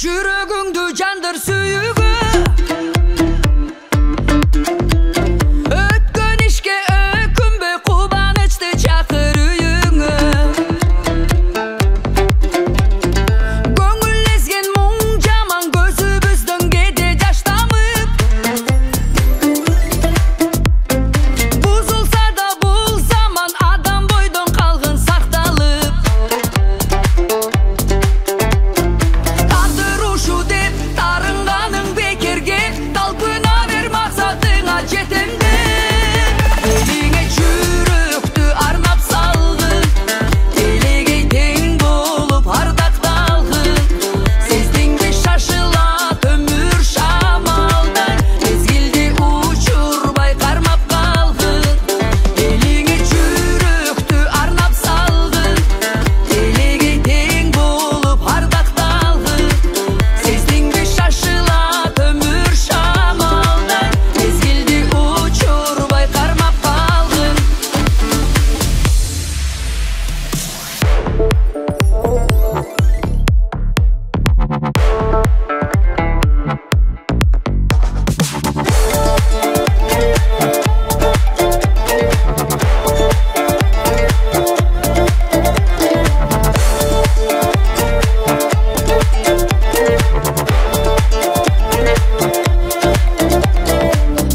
Жүрегіңді жандар сүйігі өткен ішке өкінбе қубанышты шақыр үйіңі көңілдескен мұң жаман көзіміздің кейде жаштамып бұзылса да бұл заман адам бойдың қалғын сақталып тарынғаның бекерге талпына бер мақсатыңа жетемде еліңе жүректі арнап салғын телегей тең болып ардақталғын сездіңде шашылат өмір шамалдай мезгілде ұшырбай қармап қалғын еліңе жүректі арнап салғын телегей тең болып ардақталғын сездіңде шашылат өмір шамалдай мезгілде ұшырбай қармап қалғын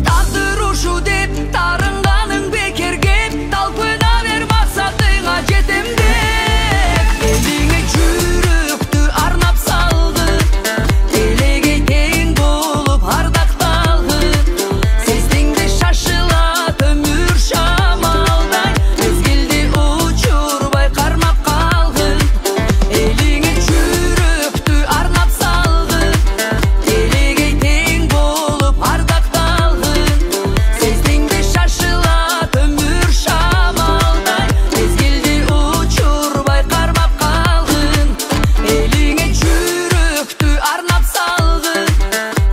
Тағдыр ұшу деп тарынғаның бекерге талпына бер мақсатыңа жетемде еліңе жүректі арнап салғын телегей тең болып ардақталғын сездіңде шашылат өмір шамалдай мезгілде ұшырбай қармап қалғын еліңе жүректі арнап салғын телегей тең болып ардақталғын сездіңде шашылат өмір шамалдай мезгілде ұшырбай қармап қалғын еліңе жүректі арнап салғын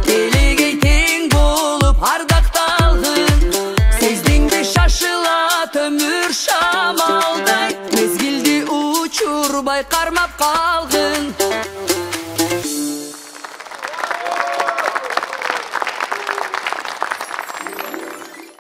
телегей тең болып ардақталғын сездіңде шашылат өмір шамалдай мезгілде ұшырбай қармап қалғын